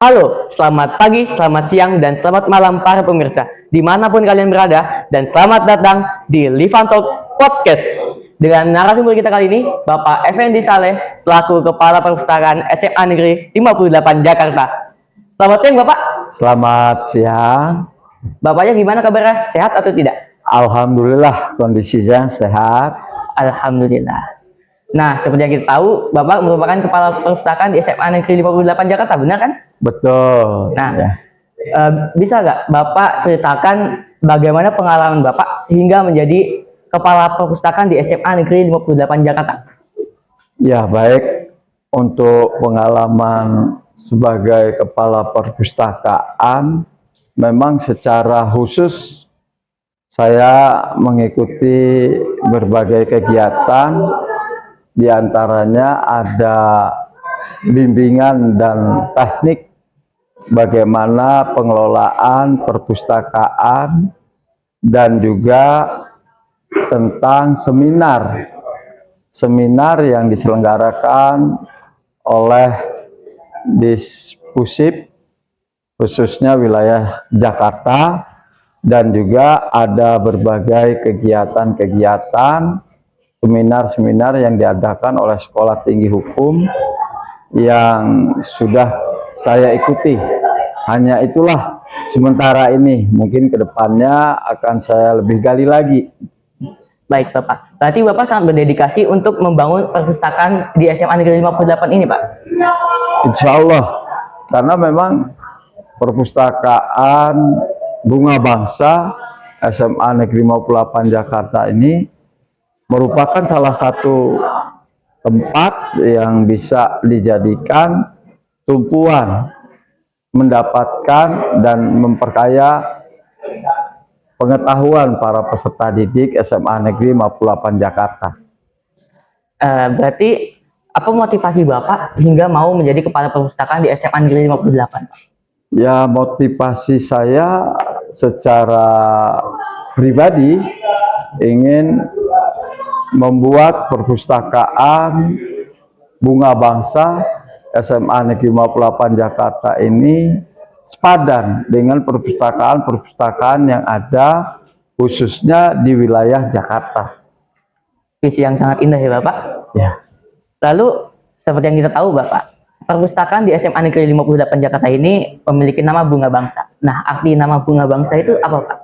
Halo, selamat pagi, selamat siang, dan selamat malam para pemirsa dimanapun kalian berada, dan selamat datang di Livantalk Podcast dengan narasumber kita kali ini Bapak Effendi Saleh selaku Kepala Perpustakaan SMA Negeri 58 Jakarta. Selamat siang Bapak. Selamat siang. Bapaknya gimana kabarnya? Sehat atau tidak? Alhamdulillah kondisinya sehat. Alhamdulillah. Nah, seperti yang kita tahu, Bapak merupakan Kepala Perpustakaan di SMA Negeri 58 Jakarta, benar kan? Betul. Nah, ya. Bisa nggak Bapak ceritakan bagaimana pengalaman Bapak sehingga menjadi Kepala Perpustakaan di SMA Negeri 58 Jakarta? Ya, baik. Untuk pengalaman sebagai Kepala Perpustakaan, memang secara khusus saya mengikuti berbagai kegiatan, diantaranya ada bimbingan dan teknik bagaimana pengelolaan perpustakaan dan juga tentang seminar yang diselenggarakan oleh Dispusip khususnya wilayah Jakarta, dan juga ada berbagai kegiatan-kegiatan seminar-seminar yang diadakan oleh Sekolah Tinggi Hukum yang sudah saya ikuti. Hanya itulah sementara ini, mungkin kedepannya akan saya lebih gali lagi. Baik Bapak, berarti Bapak sangat berdedikasi untuk membangun perpustakaan di SMA Negeri 58 ini Pak? Insya Allah, karena memang perpustakaan Bunga Bangsa SMA Negeri 58 Jakarta ini merupakan salah satu tempat yang bisa dijadikan tumpuan mendapatkan dan memperkaya pengetahuan para peserta didik SMA Negeri 58 Jakarta. Berarti apa motivasi Bapak hingga mau menjadi Kepala Perpustakaan di SMA Negeri 58 Pak? Ya, motivasi saya secara pribadi ingin membuat perpustakaan Bunga Bangsa SMA Negeri 58 Jakarta ini sepadan dengan perpustakaan-perpustakaan yang ada khususnya di wilayah Jakarta. Visi yang sangat indah ya Bapak. Ya. Lalu seperti yang kita tahu Bapak, perpustakaan di SMA Negeri 58 Jakarta ini memiliki nama Bunga Bangsa. Nah, arti nama Bunga Bangsa itu apa Pak?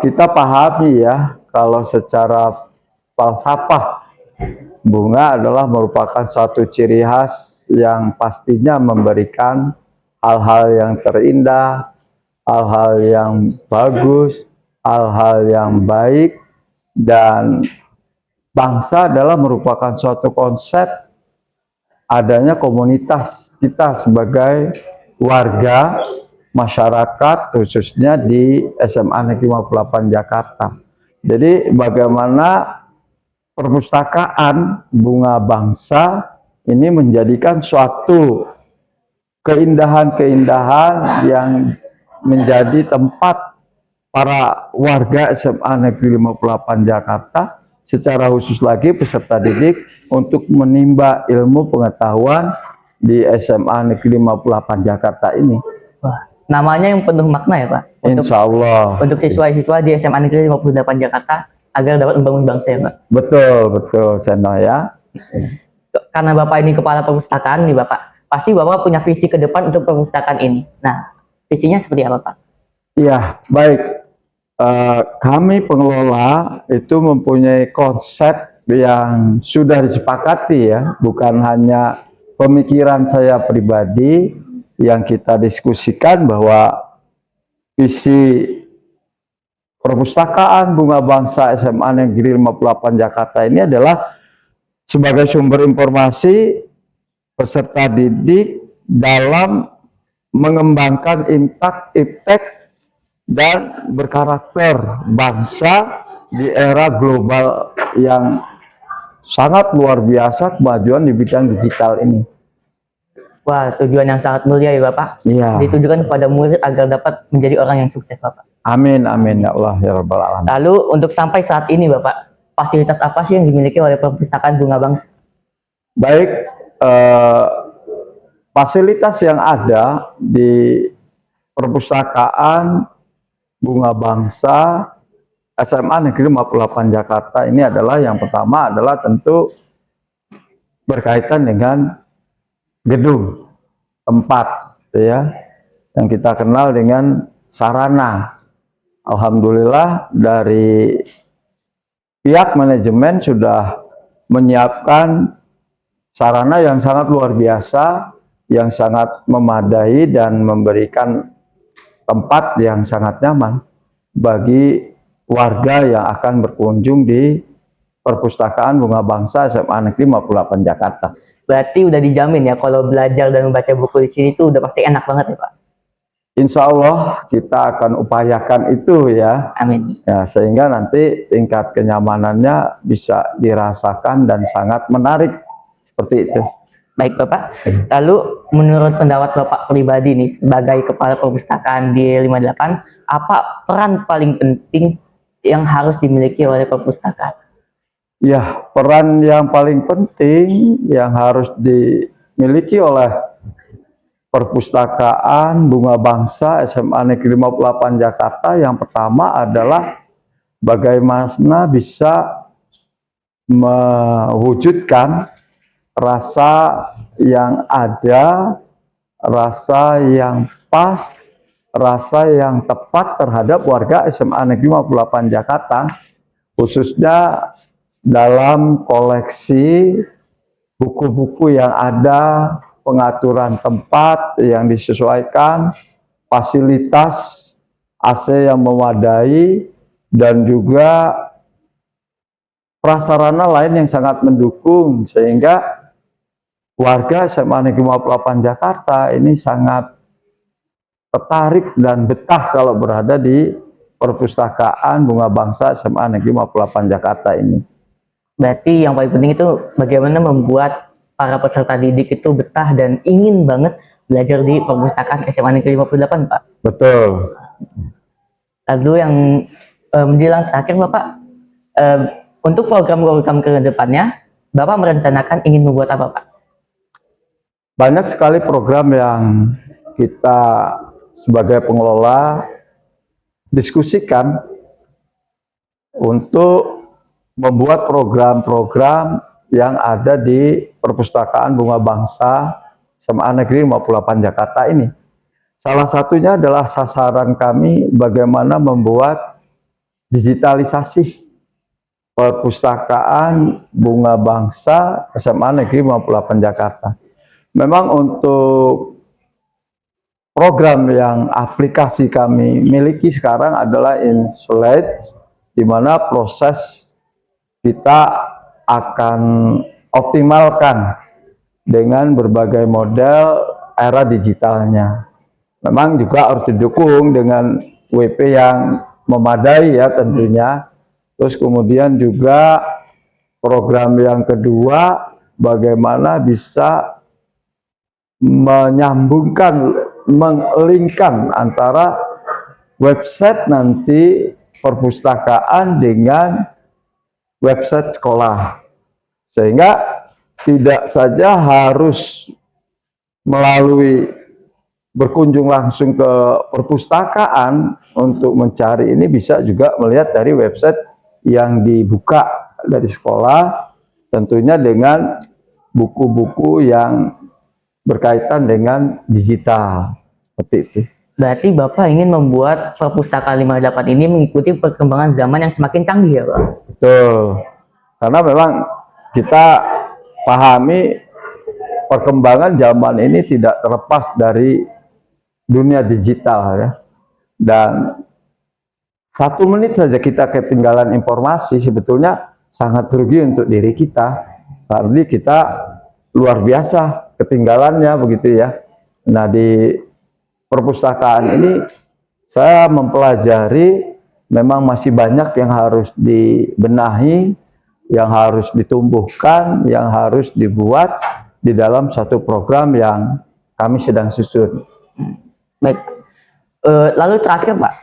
Kita pahami ya, kalau secara falsafah, bunga adalah merupakan suatu ciri khas yang pastinya memberikan hal-hal yang terindah, hal-hal yang bagus, hal-hal yang baik, dan bangsa adalah merupakan suatu konsep adanya komunitas kita sebagai warga masyarakat khususnya di SMA Negeri 58 Jakarta. Jadi bagaimana perpustakaan Bunga Bangsa ini menjadikan suatu keindahan-keindahan yang menjadi tempat para warga SMA Negeri 58 Jakarta, secara khusus lagi peserta didik, untuk menimba ilmu pengetahuan di SMA Negeri 58 Jakarta ini. Wah, namanya yang penuh makna ya Pak? Insya Allah. Untuk siswa-siswa di SMA Negeri 58 Jakarta agar dapat membangun bangsa ya Pak? Betul, Seno ya. Karena Bapak ini Kepala Perpustakaan nih Bapak, pasti Bapak punya visi ke depan untuk perpustakaan ini. Nah, visinya seperti apa Pak? Iya, baik. Kami pengelola itu mempunyai konsep yang sudah disepakati ya, bukan hanya pemikiran saya pribadi yang kita diskusikan, bahwa visi perpustakaan Bunga Bangsa SMA Negeri 58 Jakarta ini adalah sebagai sumber informasi peserta didik dalam mengembangkan impact dan berkarakter bangsa di era global yang sangat luar biasa kemajuan di bidang digital ini. Wah, tujuan yang sangat mulia ya Bapak. Iya. Ditujukan kepada murid agar dapat menjadi orang yang sukses Bapak. Amin, amin ya Allah ya Rabbal Alamin. Lalu untuk sampai saat ini Bapak, fasilitas apa sih yang dimiliki oleh perpustakaan Bunga Bangsa? Baik, fasilitas yang ada di perpustakaan Bunga Bangsa SMA Negeri 58 Jakarta ini adalah yang pertama adalah tentu berkaitan dengan gedung, tempat, gitu ya, yang kita kenal dengan sarana. Alhamdulillah dari pihak manajemen sudah menyiapkan sarana yang sangat luar biasa, yang sangat memadai dan memberikan tempat yang sangat nyaman bagi warga yang akan berkunjung di Perpustakaan Bunga Bangsa SMA Negeri 58 Jakarta. Berarti udah dijamin ya kalau belajar dan membaca buku di sini tuh udah pasti enak banget ya Pak. Insya Allah kita akan upayakan itu ya. Amin. Ya, sehingga nanti tingkat kenyamanannya bisa dirasakan dan sangat menarik seperti itu. Baik Bapak, lalu menurut pendapat Bapak pribadi nih sebagai Kepala Perpustakaan di 58, apa peran paling penting yang harus dimiliki oleh perpustakaan? Ya, peran yang paling penting yang harus dimiliki oleh Perpustakaan Bunga Bangsa SMA Negeri 58 Jakarta yang pertama adalah bagaimana bisa mewujudkan rasa yang ada, rasa yang pas, rasa yang tepat terhadap warga SMA Negeri 58 Jakarta, khususnya dalam koleksi buku-buku yang ada, pengaturan tempat yang disesuaikan, fasilitas AC yang memadai, dan juga prasarana lain yang sangat mendukung, sehingga warga SMA Negeri 58 Jakarta ini sangat tertarik dan betah kalau berada di Perpustakaan Bunga Bangsa SMA Negeri 58 Jakarta ini. Berarti yang paling penting itu bagaimana membuat para peserta didik itu betah dan ingin banget belajar di Perpustakaan SMA Negeri 58 Pak. Betul. Lalu yang menjelang terakhir Bapak, untuk program-program ke depannya, Bapak merencanakan ingin membuat apa Pak? Banyak sekali program yang kita sebagai pengelola diskusikan untuk membuat program-program yang ada di Perpustakaan Bunga Bangsa SMA Negeri 58 Jakarta ini. Salah satunya adalah sasaran kami bagaimana membuat digitalisasi Perpustakaan Bunga Bangsa SMA Negeri 58 Jakarta. Memang untuk program yang aplikasi kami miliki sekarang adalah InSlide, di mana proses kita akan optimalkan dengan berbagai model era digitalnya. Memang juga harus didukung dengan WP yang memadai ya tentunya. Terus kemudian juga program yang kedua, bagaimana bisa menyambungkan, mengelingkan antara website nanti perpustakaan dengan website sekolah, sehingga tidak saja harus melalui berkunjung langsung ke perpustakaan untuk mencari ini, bisa juga melihat dari website yang dibuka dari sekolah, tentunya dengan buku-buku yang berkaitan dengan digital, seperti itu. Berarti Bapak ingin membuat Perpustakaan 58 ini mengikuti perkembangan zaman yang semakin canggih ya Pak? Betul, karena memang kita pahami perkembangan zaman ini tidak terlepas dari dunia digital ya. Dan 1 menit saja kita ketinggalan informasi sebetulnya sangat rugi untuk diri kita, karena kita luar biasa ketinggalannya begitu ya. Nah, di perpustakaan ini saya mempelajari memang masih banyak yang harus dibenahi, yang harus ditumbuhkan, yang harus dibuat di dalam satu program yang kami sedang susun. Baik, lalu terakhir Pak,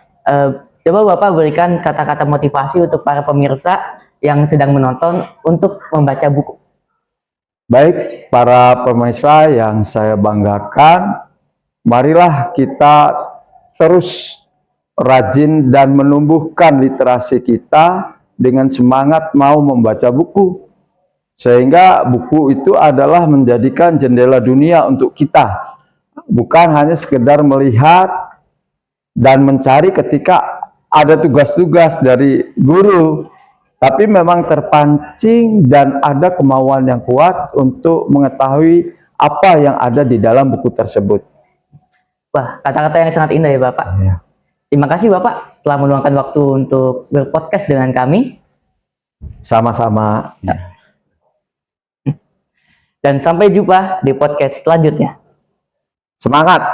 coba Bapak berikan kata-kata motivasi untuk para pemirsa yang sedang menonton untuk membaca buku. Baik para pemirsa yang saya banggakan, marilah kita terus rajin dan menumbuhkan literasi kita dengan semangat mau membaca buku. Sehingga buku itu adalah menjadikan jendela dunia untuk kita. Bukan hanya sekedar melihat dan mencari ketika ada tugas-tugas dari guru, tapi memang terpancing dan ada kemauan yang kuat untuk mengetahui apa yang ada di dalam buku tersebut. Wah, kata-kata yang sangat indah ya Bapak. Ya. Terima kasih Bapak telah meluangkan waktu untuk berpodcast dengan kami. Sama-sama. Dan sampai jumpa di podcast selanjutnya. Semangat!